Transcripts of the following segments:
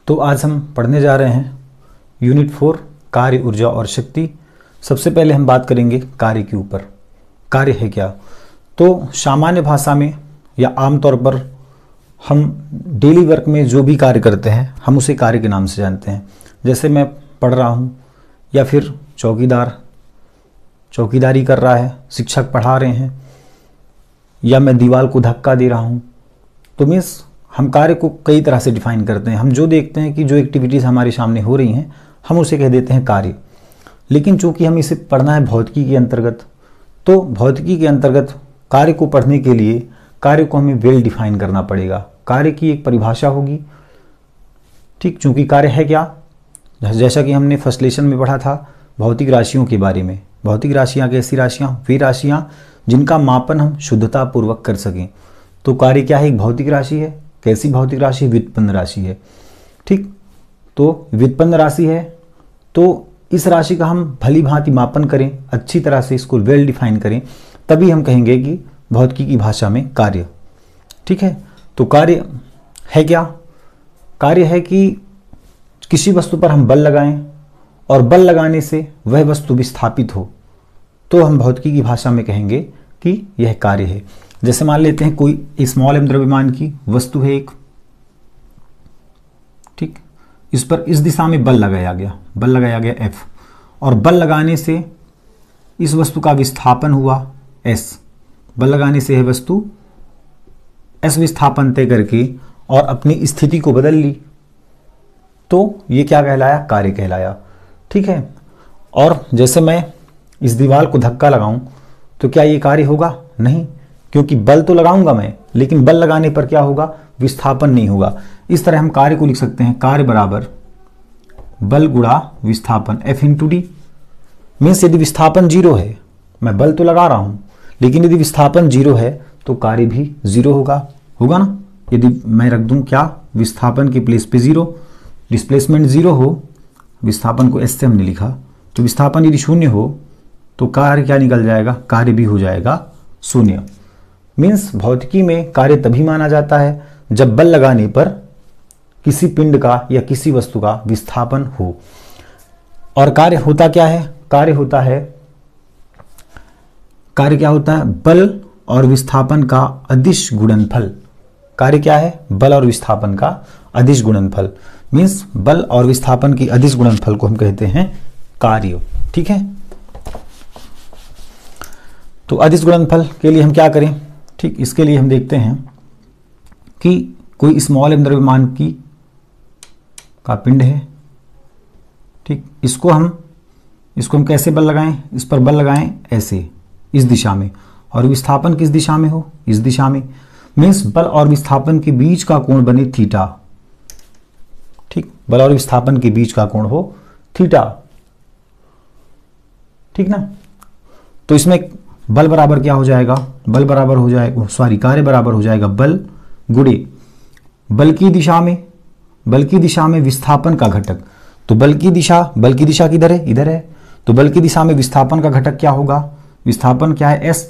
तो आज हम पढ़ने जा रहे हैं यूनिट 4 कार्य, ऊर्जा और शक्ति। सबसे पहले हम बात करेंगे कार्य के ऊपर। कार्य है क्या? तो सामान्य भाषा में या आमतौर पर हम डेली वर्क में जो भी कार्य करते हैं हम उसे कार्य के नाम से जानते हैं। जैसे मैं पढ़ रहा हूँ या फिर चौकीदार चौकीदारी कर रहा है, शिक्षक पढ़ा रहे हैं, या मैं दीवार को धक्का दे रहा हूँ। तो मीन्स हम कार्य को कई तरह से डिफाइन करते हैं। हम जो देखते हैं कि जो एक्टिविटीज़ हमारे सामने हो रही हैं हम उसे कह देते हैं कार्य। लेकिन चूंकि हम इसे पढ़ना है भौतिकी के अंतर्गत, तो भौतिकी के अंतर्गत कार्य को पढ़ने के लिए कार्य को हमें वेल डिफाइन करना पड़ेगा। कार्य की एक परिभाषा होगी, ठीक। चूंकि कार्य है क्या, जैसा कि हमने फर्स्ट लेसन में पढ़ा था भौतिक राशियों के बारे में। भौतिक राशियाँ कैसी राशियाँ? वे राशियाँ जिनका मापन हम शुद्धतापूर्वक कर सकें। तो कार्य क्या है? एक भौतिक राशि है। कैसी भौतिक राशि? व्युत्पन्न राशि है, ठीक। तो व्युत्पन्न राशि है, तो इस राशि का हम भली भांति मापन करें, अच्छी तरह से इसको वेल डिफाइन करें, तभी हम कहेंगे कि भौतिकी की भाषा में कार्य, ठीक है। तो कार्य है क्या? कार्य है कि किसी वस्तु पर हम बल लगाएं और बल लगाने से वह वस्तु विस्थापित हो, तो हम भौतिकी की भाषा में कहेंगे कि यह कार्य है। जैसे मान लेते हैं कोई स्मॉल एम द्रव्यमान की वस्तु है एक, ठीक। इस पर इस दिशा में बल लगाया गया F, और बल लगाने से इस वस्तु का विस्थापन हुआ S। बल लगाने से यह वस्तु S विस्थापन तय करके और अपनी स्थिति को बदल ली, तो ये क्या कहलाया? कार्य कहलाया, ठीक है। और जैसे मैं इस दीवार को धक्का लगाऊं तो क्या ये कार्य होगा? नहीं, क्योंकि बल तो लगाऊंगा मैं, लेकिन बल लगाने पर क्या होगा? विस्थापन नहीं होगा। इस तरह हम कार्य को लिख सकते हैं, कार्य बराबर बल गुणा विस्थापन F इंटू डी। मीन्स यदि विस्थापन 0 है, मैं बल तो लगा रहा हूं, लेकिन यदि विस्थापन 0 है तो कार्य भी 0 होगा ना। यदि मैं रख दूं क्या? विस्थापन की प्लेस पे 0, डिस्प्लेसमेंट 0 हो, विस्थापन को S से हमने लिखा, तो विस्थापन यदि 0 हो तो कार्य क्या निकल जाएगा? कार्य भी हो जाएगा 0। मीन्स भौतिकी में कार्य तभी माना जाता है जब बल लगाने पर किसी पिंड का या किसी वस्तु का विस्थापन हो। और कार्य होता क्या है? कार्य क्या होता है? बल और विस्थापन का अदिश गुणनफल। कार्य क्या है? बल और विस्थापन का अदिश गुणनफल। मीन्स बल और विस्थापन की अदिश गुणनफल को हम कहते हैं कार्य, ठीक है। तो अदिश गुणनफल के लिए हम क्या करें? ठीक, इसके लिए हम देखते हैं कि कोई स्मॉल एम द्रव्यमान का पिंड है, ठीक। इसको हम कैसे बल लगाएं? इस पर बल लगाएं ऐसे, इस दिशा में, और विस्थापन किस दिशा में हो? इस दिशा में। मीन्स बल और विस्थापन के बीच का कोण बने थीटा, ठीक। बल और विस्थापन के बीच का कोण हो थीटा, ठीक ना। तो इसमें बल बराबर क्या हो जाएगा? कार्य बराबर हो जाएगा बल गुणे बल की दिशा में विस्थापन का घटक। तो बल की दिशा किधर है? इधर है। तो बल की दिशा में विस्थापन का घटक क्या होगा? विस्थापन क्या है? S।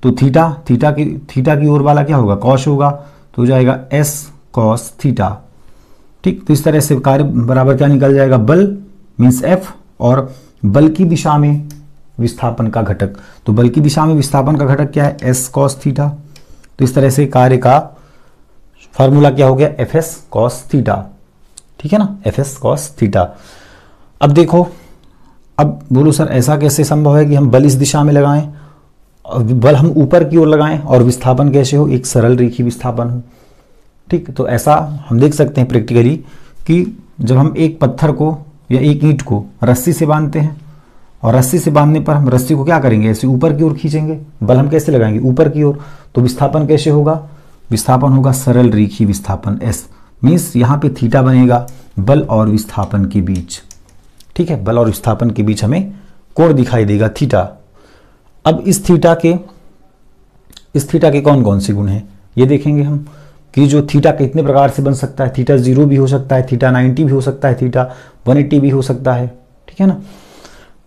तो थीटा की ओर वाला क्या होगा? कॉस होगा, तो हो जाएगा S cos थीटा, ठीक। तो इस तरह से कार्य बराबर क्या निकल जाएगा? बल मीन्स F और बल की दिशा में विस्थापन का घटक। तो बल की दिशा में विस्थापन का घटक क्या है? S cos theta. तो इस तरह से कार्य का फॉर्मूला क्या हो गया? Fs cos थीटा, ठीक है ना, Fs cos थीटा। अब देखो, अब बोलो सर ऐसा कैसे संभव है कि हम बल इस दिशा में लगाएं और बल हम ऊपर की ओर लगाएं और विस्थापन कैसे हो? एक सरल रेखीय विस्थापन हो, ठीक। तो ऐसा हम देख सकते हैं प्रैक्टिकली कि जब हम एक पत्थर को या एक ईंट को रस्सी से बांधते हैं, और रस्सी से बांधने पर हम रस्सी को क्या करेंगे? ऐसे ऊपर की ओर खींचेंगे। बल हम कैसे लगाएंगे? ऊपर की ओर। तो विस्थापन कैसे होगा? विस्थापन होगा सरल रेखीय विस्थापन S। मीन्स यहाँ पे थीटा बनेगा बल और विस्थापन के बीच, ठीक है। बल और विस्थापन के बीच हमें कोण दिखाई देगा थीटा। अब इस थीटा के कौन कौन से गुण हैं ये देखेंगे हम, कि जो थीटा कितने प्रकार से बन सकता है। थीटा 0 भी हो सकता है, थीटा 90 भी हो सकता है, थीटा 180 भी हो सकता है, ठीक है ना।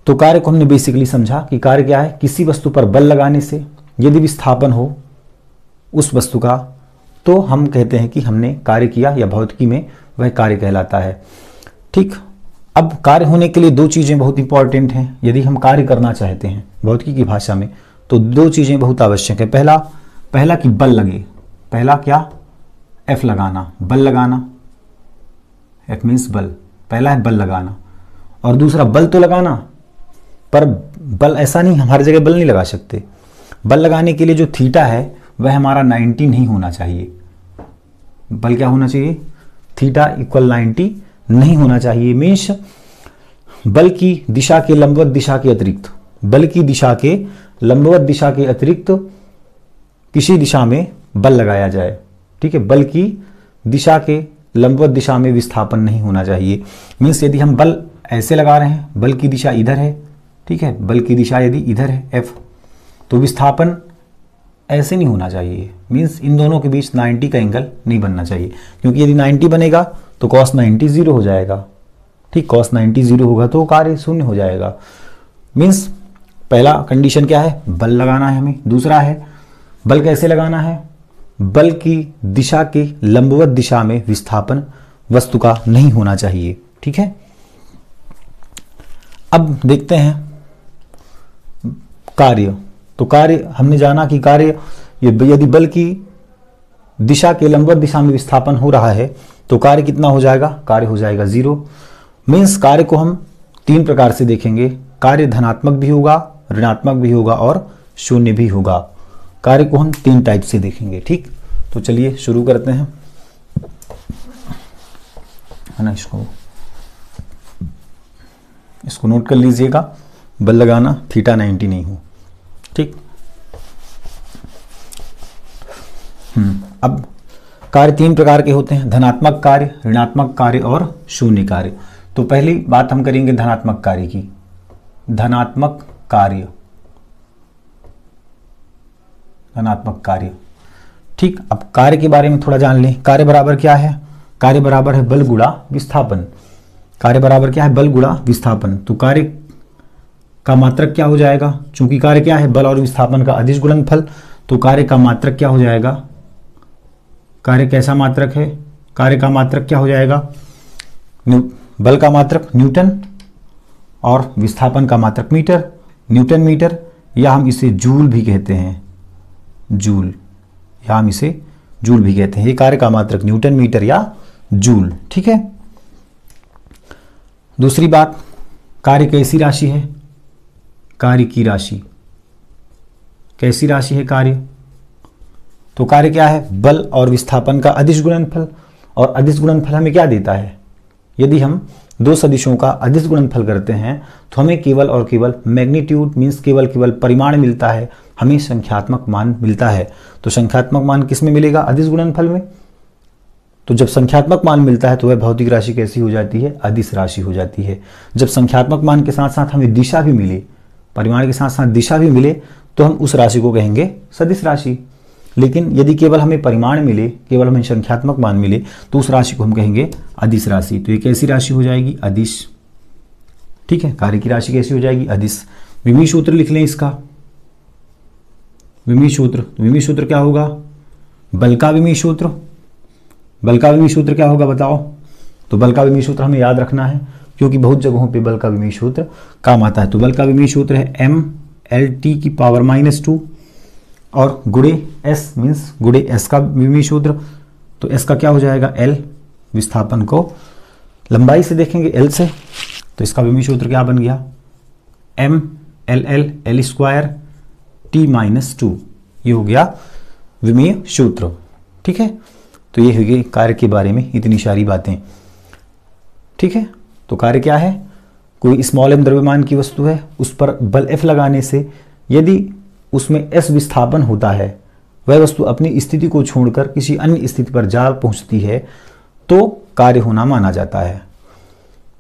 तो कार्य को हमने बेसिकली समझा कि कार्य क्या है? किसी वस्तु पर बल लगाने से यदि विस्थापन हो उस वस्तु का, तो हम कहते हैं कि हमने कार्य किया, या भौतिकी में वह कार्य कहलाता है। ठीक, अब कार्य होने के लिए दो चीजें बहुत इंपॉर्टेंट हैं। यदि हम कार्य करना चाहते हैं भौतिकी की भाषा में तो दो चीजें बहुत आवश्यक है। पहला कि बल लगे, पहला क्या, एफ लगाना, बल लगाना, एफ मीन्स बल, पहला है बल लगाना, और दूसरा बल तो लगाना, पर बल ऐसा नहीं, हम हर जगह बल नहीं लगा सकते। बल लगाने के लिए जो थीटा है वह हमारा 90 नहीं होना चाहिए। बल क्या होना चाहिए, थीटा इक्वल 90 नहीं होना चाहिए। मीन्स बल की दिशा के लंबवत दिशा के अतिरिक्त, बल की दिशा के लंबवत दिशा के अतिरिक्त किसी दिशा में बल लगाया जाए। ठीक है, बल की दिशा के लंबवत दिशा में विस्थापन नहीं होना चाहिए। मीन्स यदि हम बल ऐसे लगा रहे हैं, बल की दिशा इधर है, ठीक है, बल की दिशा यदि इधर है एफ, तो विस्थापन ऐसे नहीं होना चाहिए। मीन्स इन दोनों के बीच 90 का एंगल नहीं बनना चाहिए, क्योंकि यदि 90 बनेगा तो cos 90 जीरो हो जाएगा। ठीक, cos 90 जीरो होगा तो कार्य शून्य हो जाएगा। मीन्स पहला कंडीशन क्या है, बल लगाना है हमें। दूसरा है बल कैसे लगाना है, बल की दिशा के लंबवत दिशा में विस्थापन वस्तु का नहीं होना चाहिए। ठीक है, अब देखते हैं कार्य। तो कार्य हमने जाना कि कार्य यदि बल की दिशा के लंबवत दिशा में विस्थापन हो रहा है तो कार्य कितना हो जाएगा, कार्य हो जाएगा जीरो। मीन्स कार्य को हम तीन प्रकार से देखेंगे, कार्य धनात्मक भी होगा, ऋणात्मक भी होगा और शून्य भी होगा। कार्य को हम तीन टाइप से देखेंगे। ठीक, तो चलिए शुरू करते हैं, है ना। इसको नोट कर लीजिएगा, बल लगाना थीटा 90 नहीं हो। ठीक, अब कार्य तीन प्रकार के होते हैं, धनात्मक कार्य, ऋणात्मक कार्य और शून्य कार्य। तो पहली बात हम करेंगे धनात्मक कार्य की। धनात्मक कार्य, धनात्मक कार्य। ठीक, अब कार्य के बारे में थोड़ा जान लें। कार्य बराबर क्या है, कार्य बराबर है बल गुणा विस्थापन। कार्य बराबर क्या है, बल गुणा विस्थापन। तो कार्य का मात्रक क्या हो जाएगा, चूंकि कार्य क्या है, बल और विस्थापन का अदिश गुणनफल, तो कार्य का मात्रक क्या हो जाएगा, कार्य कैसा मात्रक है, कार्य का मात्रक क्या हो जाएगा, बल का मात्रक न्यूटन और विस्थापन का मात्रक मीटर, न्यूटन मीटर, या हम इसे जूल भी कहते हैं, जूल, या हम इसे जूल भी कहते हैं। ये कार्य का मात्रक न्यूटन मीटर या जूल। ठीक है, दूसरी बात, कार्य कैसी राशि है, कार्य की राशि, कैसी राशि है कार्य, तो कार्य क्या है, बल और विस्थापन का अदिश गुणनफल। और अदिश गुणनफल हमें क्या देता है, यदि हम दो सदिशों का अदिश गुणनफल करते हैं तो हमें केवल और केवल मैग्नीट्यूड मीन्स केवल परिमाण मिलता है, हमें संख्यात्मक मान मिलता है। तो संख्यात्मक मान किस में मिलेगा, अदिश गुणनफल में। तो जब संख्यात्मक मान मिलता है तो वह भौतिक राशि कैसी हो जाती है, अदिश राशि हो जाती है। जब संख्यात्मक मान के साथ साथ हमें दिशा भी मिले, परिमाण के साथ साथ दिशा भी मिले, तो हम उस राशि को कहेंगे सदिश राशि। लेकिन यदि केवल हमें परिमाण मिले, केवल हमें संख्यात्मक मान मिले, तो उस राशि को हम कहेंगे अदिश राशि। तो ये कैसी राशि हो जाएगी, अदिश। ठीक है, कार्य की राशि कैसी हो जाएगी, अदिश। विमीय सूत्र लिख लें इसका, विमीय सूत्र। विमीय सूत्र क्या होगा, बल का विमीय सूत्र। बल का विमीय सूत्र क्या होगा बताओ, तो बल का विमीय सूत्र हमें याद रखना है, क्योंकि बहुत जगहों पे बल का विमीय सूत्र काम आता है। तो बल का विमीय सूत्र है mLT की पावर -2 और गुणे S मीन्स गुणे S का विमीय सूत्र। तो S का क्या हो जाएगा, L। विस्थापन को लंबाई से देखेंगे L से, तो इसका विमीय सूत्र क्या बन गया, mLL T-2। ये हो गया विमीय सूत्र। ठीक है, तो ये हो गई कार्य के बारे में इतनी सारी बातें। ठीक है, तो कार्य क्या है, कोई स्मॉल m द्रव्यमान की वस्तु है, उस पर बल F लगाने से यदि उसमें S विस्थापन होता है, वह वस्तु अपनी स्थिति को छोड़कर किसी अन्य स्थिति पर जा पहुंचती है, तो कार्य होना माना जाता है।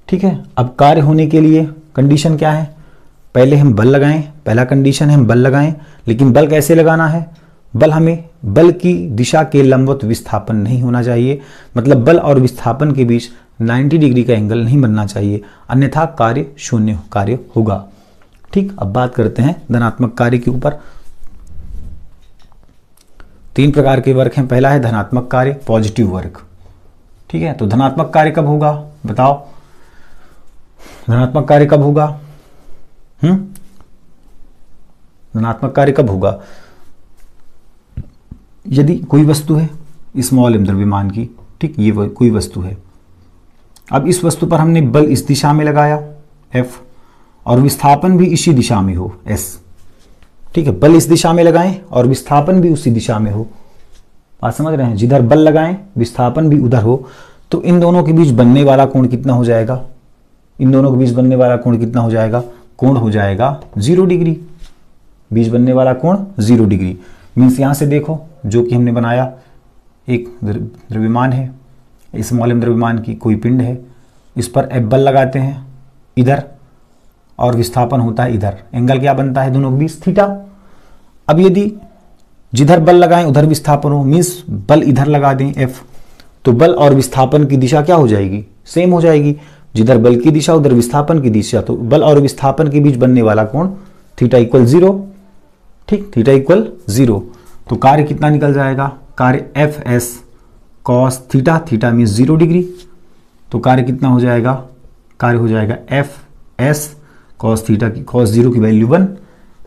ठीक है, अब कार्य होने के लिए कंडीशन क्या है, पहले हम बल लगाएं, पहला कंडीशन है हम बल लगाएं, लेकिन बल कैसे लगाना है, बल हमें बल की दिशा के लंबवत विस्थापन नहीं होना चाहिए, मतलब बल और विस्थापन के बीच 90 डिग्री का एंगल नहीं बनना चाहिए, अन्यथा कार्य शून्य कार्य होगा। ठीक, अब बात करते हैं धनात्मक कार्य के ऊपर। तीन प्रकार के वर्क हैं, पहला है धनात्मक कार्य, पॉजिटिव वर्क। ठीक है। तो धनात्मक कार्य कब होगा बताओ, धनात्मक कार्य कब होगा? धनात्मक कार्य कब होगा? यदि कोई वस्तु है स्मॉल m द्रव्यमान की, ठीक, ये कोई वस्तु है। अब इस वस्तु पर हमने बल इस दिशा में लगाया F, और विस्थापन भी इसी दिशा में हो S, ठीक है। बल इस दिशा में लगाएं और विस्थापन भी उसी दिशा में हो, बात समझ रहे हैं? जिधर बल लगाएं विस्थापन भी उधर हो, तो इन दोनों के बीच बनने वाला कोण कितना हो जाएगा? इन दोनों के बीच बनने वाला कोण कितना हो जाएगा? कोण हो जाएगा 0 डिग्री। बीच बनने वाला कोण 0 डिग्री। मीन्स यहां से देखो, जो कि हमने बनाया, एक द्रव्यमान है, स्मॉल m द्रव्यमान की कोई पिंड है, इस पर F बल लगाते हैं इधर, और विस्थापन होता है इधर। एंगल क्या बनता है दोनों के बीच? थीटा। अब यदि जिधर बल लगाएं उधर विस्थापन हो, मीन्स बल इधर लगा दें F, तो बल और विस्थापन की दिशा क्या हो जाएगी? सेम हो जाएगी। जिधर बल की दिशा उधर विस्थापन की दिशा, तो बल और विस्थापन के बीच बनने वाला कोण थीटा इक्वल 0, ठीक, थीटा इक्वल 0। तो कार्य कितना निकल जाएगा? कार्य Fs cos theta, theta means 0 degree, तो कार्य कितना हो जाएगा? कार्य हो जाएगा Fs cos थीटा की, cos 0 की वैल्यू 1।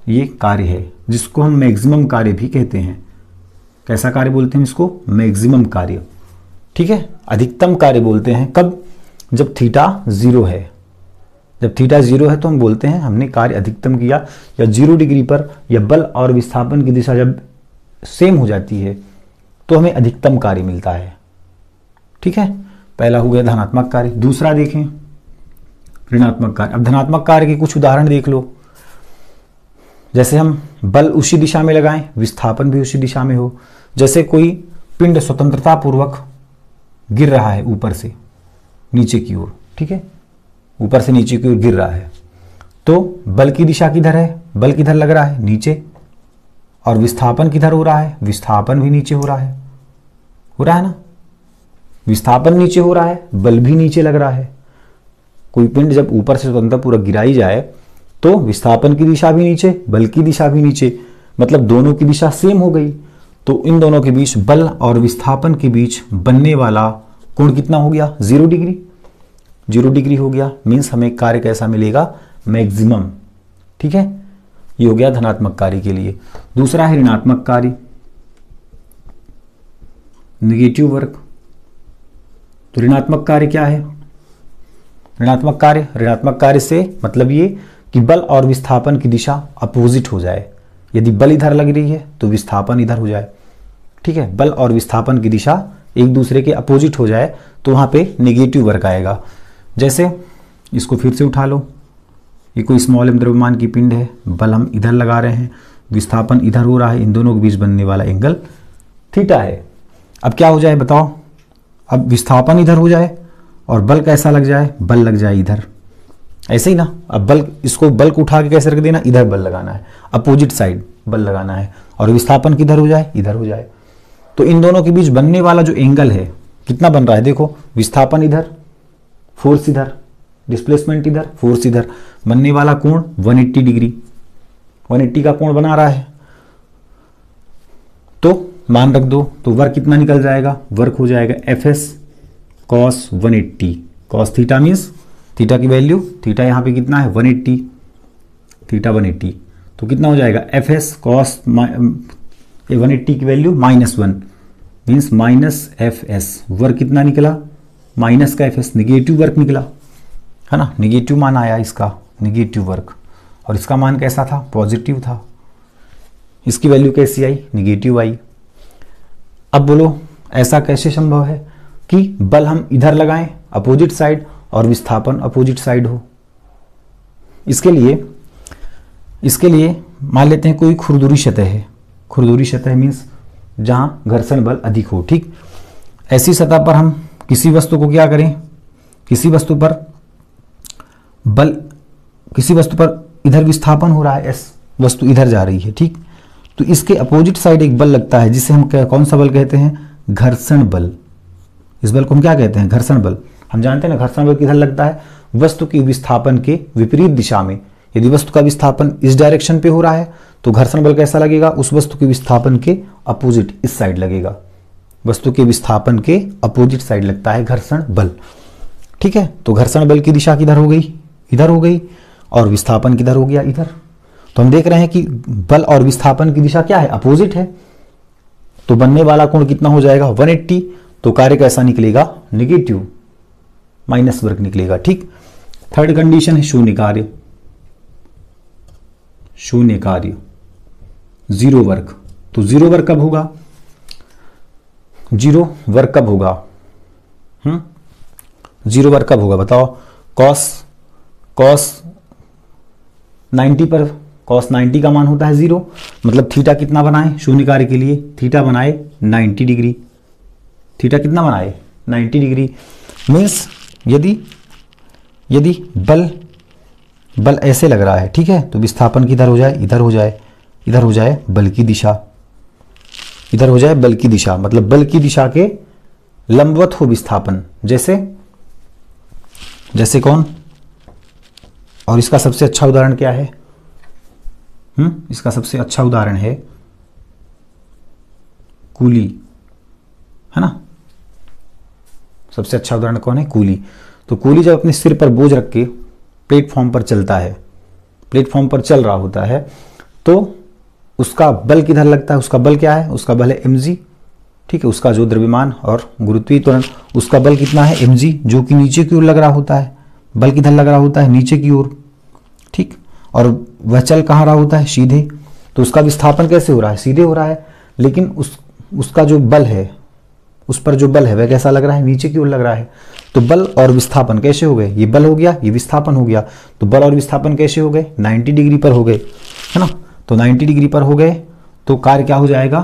ये कार्य है जिसको हम मैक्सिमम कार्य भी कहते हैं। कैसा कार्य बोलते हैं इसको? मैक्सिमम कार्य, ठीक है। अधिकतम कार्य बोलते हैं कब? जब थीटा 0 है। जब थीटा 0 है तो हम बोलते हैं हमने कार्य अधिकतम किया, या 0 डिग्री पर, या बल और विस्थापन की दिशा जब सेम हो जाती है तो हमें अधिकतम कार्य मिलता है, ठीक है। पहला हो गया धनात्मक कार्य। दूसरा देखें ऋणात्मक कार्य। अब धनात्मक कार्य के कुछ उदाहरण देख लो। जैसे हम बल उसी दिशा में लगाएं, विस्थापन भी उसी दिशा में हो। जैसे कोई पिंड स्वतंत्रता पूर्वक गिर रहा है ऊपर से नीचे की ओर, ठीक है, ऊपर से नीचे की ओर गिर रहा है, तो बल की दिशा किधर है? बल किधर लग रहा है? नीचे। और विस्थापन किधर हो रहा है? विस्थापन भी नीचे हो रहा है ना? विस्थापन नीचे हो रहा है, बल भी नीचे लग रहा है। कोई पिंड जब ऊपर से स्वतंत्रता पूर्वक गिराई जाए तो विस्थापन की दिशा भी नीचे, बल की दिशा भी नीचे, मतलब दोनों की दिशा सेम हो गई। तो इन दोनों के बीच, बल और विस्थापन के बीच बनने वाला कोण कितना हो गया? 0 डिग्री। 0 डिग्री हो गया। मीन्स हमें कार्य कैसा मिलेगा? मैक्सिमम, ठीक है। ये हो गया धनात्मक कार्य के लिए। दूसरा है ऋणात्मक कार्य, नेगेटिव वर्क। तो ऋणात्मक कार्य क्या है? ऋणात्मक कार्य से मतलब ये कि बल और विस्थापन की दिशा अपोजिट हो जाए। यदि बल इधर लग रही है तो विस्थापन इधर हो जाए, ठीक है। बल और विस्थापन की दिशा एक दूसरे के अपोजिट हो जाए तो वहां पे नेगेटिव वर्क आएगा। जैसे इसको फिर से उठा लो, ये कोई स्मॉल m द्रव्यमान की पिंड है, बल हम इधर लगा रहे हैं, विस्थापन इधर हो रहा है, इन दोनों के बीच बनने वाला एंगल थीटा है। अब क्या हो जाए बताओ? अब विस्थापन इधर हो जाए और बल कैसा लग जाए? बल लग जाए इधर, ऐसे ही ना। अब बल, इसको बल को उठा के कैसे रख देना? इधर बल लगाना है, अपोजिट साइड बल लगाना है, और विस्थापन किधर हो जाए? इधर हो जाए। तो इन दोनों के बीच बनने वाला जो एंगल है कितना बन रहा है? देखो, विस्थापन इधर, फोर्स इधर, डिस्प्लेसमेंट इधर, फोर्स इधर, बनने वाला कोण 180 डिग्री, 180 का कोण बना रहा है। तो मान रख दो, तो वर्क कितना निकल जाएगा? वर्क हो जाएगा Fs cos 180, cos theta means theta की वैल्यू, थीटा यहाँ पे कितना है? 180, थीटा 180, तो कितना हो जाएगा? Fs cos 180 की वैल्यू -1 मीन्स -Fs। वर्क कितना निकला? माइनस का Fs, निगेटिव वर्क निकला है ना, निगेटिव मान आया इसका, निगेटिव वर्क। और इसका मान कैसा था? पॉजिटिव था। इसकी वैल्यू कैसी आई? निगेटिव आई। अब बोलो ऐसा कैसे संभव है कि बल हम इधर लगाएं अपोजिट साइड और विस्थापन अपोजिट साइड हो? इसके लिए मान लेते हैं कोई खुरदुरी सतह है। खुरदुरी सतह मीन्स जहां घर्षण बल अधिक हो, ठीक। ऐसी सतह पर हम किसी वस्तु को क्या करें? किसी वस्तु पर इधर विस्थापन हो रहा है, एस वस्तु इधर जा रही है, ठीक। तो इसके अपोजिट साइड एक बल लगता है जिसे हम कौन सा बल कहते हैं? घर्षण बल। इस बल को हम क्या कहते हैं? घर्षण बल। हम जानते हैं ना घर्षण बल किधर लगता है? वस्तु की विस्थापन के विपरीत दिशा में। यदि वस्तु का विस्थापन इस डायरेक्शन पे हो रहा है तो घर्षण बल कैसा लगेगा? उस वस्तु के विस्थापन के अपोजिट, इस साइड लगेगा। वस्तु के विस्थापन के अपोजिट साइड लगता है घर्षण बल। ठीक है, तो घर्षण बल की दिशा किधर हो गई, इधर हो गई, और विस्थापन किधर हो गया, इधर। तो हम देख रहे हैं कि बल और विस्थापन की दिशा क्या है, अपोजिट है। तो बनने वाला कोण कितना हो जाएगा, 180। तो कार्य कैसा निकलेगा, नेगेटिव, माइनस वर्ग निकलेगा। ठीक, थर्ड कंडीशन है शून्य कार्य, शून्य कार्य, जीरो वर्ग। तो जीरो वर्ग कब होगा, जीरो वर्ग कब होगा, जीरो वर्ग कब होगा बताओ। कॉस 90 पर कॉस 90 का मान होता है जीरो, मतलब थीटा कितना बनाए शून्य कार्य के लिए, थीटा बनाए 90 डिग्री। थीटा कितना बनाए, 90 डिग्री। मीन्स यदि बल ऐसे लग रहा है, ठीक है, तो विस्थापन किधर हो जाए, इधर हो जाए, इधर हो जाए बल की दिशा, इधर हो जाए बल की दिशा, मतलब बल की दिशा के लंबवत हो विस्थापन। जैसे कौन, और इसका सबसे अच्छा उदाहरण क्या है, इसका सबसे अच्छा उदाहरण है कूली, है ना। सबसे अच्छा उदाहरण कौन है, कूली। तो कूली जब अपने सिर पर बोझ रख के प्लेटफॉर्म पर चलता है, प्लेटफॉर्म पर चल रहा होता है, तो उसका बल किधर लगता है, उसका बल क्या है, उसका बल है mg। ठीक है, उसका जो द्रव्यमान और गुरुत्वीय त्वरण, उसका बल कितना है mg, जो कि नीचे की ओर लग रहा होता है। बल किधर लग रहा होता है, नीचे की ओर। ठीक, और वह चल कहाँ रहा होता है, सीधे। तो उसका विस्थापन कैसे हो रहा है, सीधे हो रहा है, लेकिन उसका जो बल है, उस पर जो बल है वह कैसा लग रहा है, नीचे की ओर लग रहा है। तो बल और विस्थापन कैसे हो गए, ये बल हो गया, ये विस्थापन हो गया। तो बल और विस्थापन कैसे हो गए, 90 डिग्री पर हो गए, है ना। तो 90 डिग्री पर हो गए, तो कार्य क्या हो जाएगा,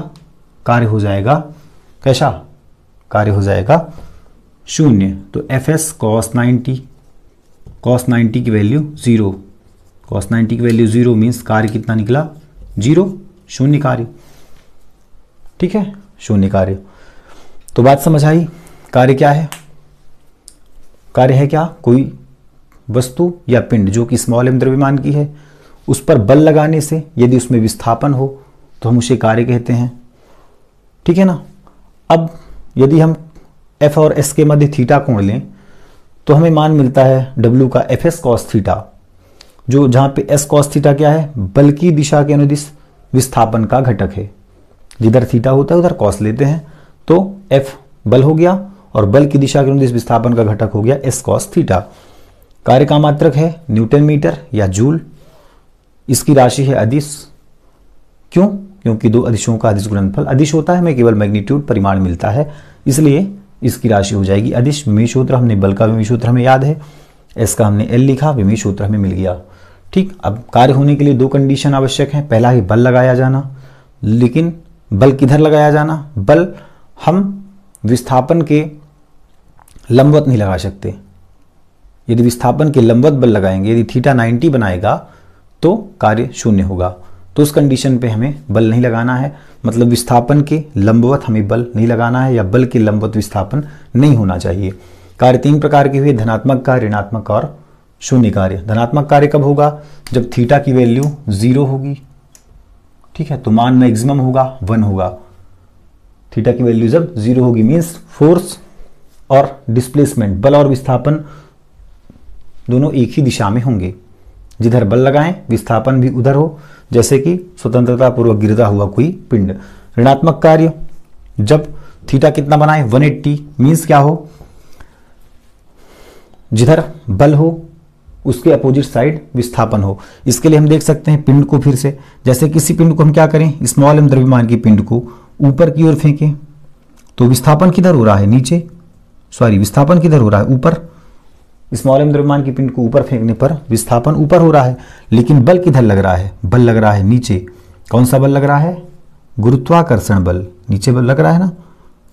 कार्य हो जाएगा कैसा, कार्य हो जाएगा शून्य। तो Fs cos 90 की वैल्यू 0, cos 90 की वैल्यू 0 मीन्स कार्य कितना निकला, 0, शून्य कार्य। ठीक है, शून्य कार्य। तो बात समझ आई, कार्य क्या है, कार्य है क्या, कोई वस्तु या पिंड जो कि स्मॉल m द्रव्यमान की है, उस पर बल लगाने से यदि उसमें विस्थापन हो तो हम उसे कार्य कहते हैं। ठीक है ना। अब यदि हम F और S के मध्य थीटा कोण लें तो हमें मान मिलता है W का Fs cos थीटा, जो जहां पे S cos थीटा क्या है, बल की दिशा के अनुदिश विस्थापन का घटक है। जिधर थीटा होता है उधर cos लेते हैं, तो F बल हो गया और बल की दिशा के अनुदिश विस्थापन का घटक हो गया S cos थीटा। कार्य का मात्रक है न्यूटन मीटर या जूल। इसकी राशि है अदिश। क्यों, क्योंकि दो अदिशों का अदिश गुणनफल अदिश होता है, हमें केवल मैग्नीट्यूड परिमाण मिलता है, इसलिए इसकी राशि हो जाएगी अदिश। विमीय सूत्र हमने, बल का विमीय सूत्र हमें याद है, एस का हमने एल लिखा, विमीय सूत्र हमें मिल गया। ठीक, अब कार्य होने के लिए दो कंडीशन आवश्यक है। पहला है बल लगाया जाना, लेकिन बल किधर लगाया जाना, बल हम विस्थापन के लंबवत नहीं लगा सकते। यदि विस्थापन के लंबवत बल लगाएंगे, यदि थीटा 90 बनाएगा तो कार्य शून्य होगा। तो उस कंडीशन पे हमें बल नहीं लगाना है, मतलब विस्थापन के लंबवत हमें बल नहीं लगाना है, या बल के लंबवत विस्थापन नहीं होना चाहिए। कार्य तीन प्रकार के हुए, धनात्मक कार्य, ऋणात्मक और शून्य कार्य। धनात्मक कार्य कब होगा, जब थीटा की वैल्यू 0 होगी। ठीक है, तो मान मैक्सिमम होगा 1 होगा। थीटा की वैल्यू जब 0 होगी मीन्स फोर्स और डिस्प्लेसमेंट, बल और विस्थापन दोनों एक ही दिशा में होंगे। जिधर बल लगाएं विस्थापन भी उधर हो, जैसे कि स्वतंत्रता पूर्वक गिरता हुआ कोई पिंड। ऋणात्मक कार्य जब थीटा कितना बनाए 180 मीन्स क्या हो, जिधर बल हो उसके अपोजिट साइड विस्थापन हो। इसके लिए हम देख सकते हैं पिंड को फिर से, जैसे किसी पिंड को हम क्या करें, स्मॉल m द्रव्यमान की पिंड को ऊपर की ओर फेंकें तो विस्थापन किधर हो रहा है, नीचे, सॉरी विस्थापन किधर हो रहा है, ऊपर। स्मॉल m द्रव्यमान की पिंड को ऊपर फेंकने पर विस्थापन ऊपर हो रहा है, लेकिन बल किधर लग रहा है, बल लग रहा है नीचे। कौन सा बल लग रहा है, गुरुत्वाकर्षण बल। नीचे बल लग रहा है ना,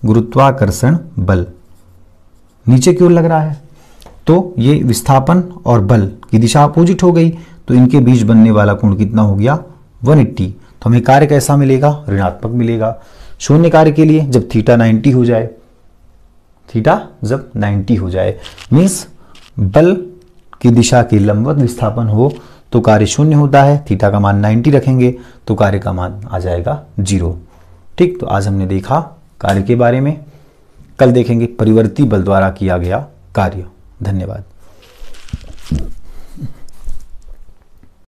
गुरुत्वाकर्षण बल नीचे की ओर लग रहा है। तो ये विस्थापन और बल की दिशा अपोजिट हो गई, तो इनके बीच बनने वाला कोण कितना हो गया 180। तो हमें कार्य कैसा मिलेगा, ऋणात्मक मिलेगा। शून्य कार्य के लिए जब थीटा 90 हो जाए, थीटा जब 90 हो जाए मीन्स बल की दिशा के लंबवत विस्थापन हो तो कार्य शून्य होता है। थीटा का मान 90 रखेंगे तो कार्य का मान आ जाएगा 0। ठीक, तो आज हमने देखा कार्य के बारे में। कल देखेंगे परिवर्ती बल द्वारा किया गया कार्य। धन्यवाद।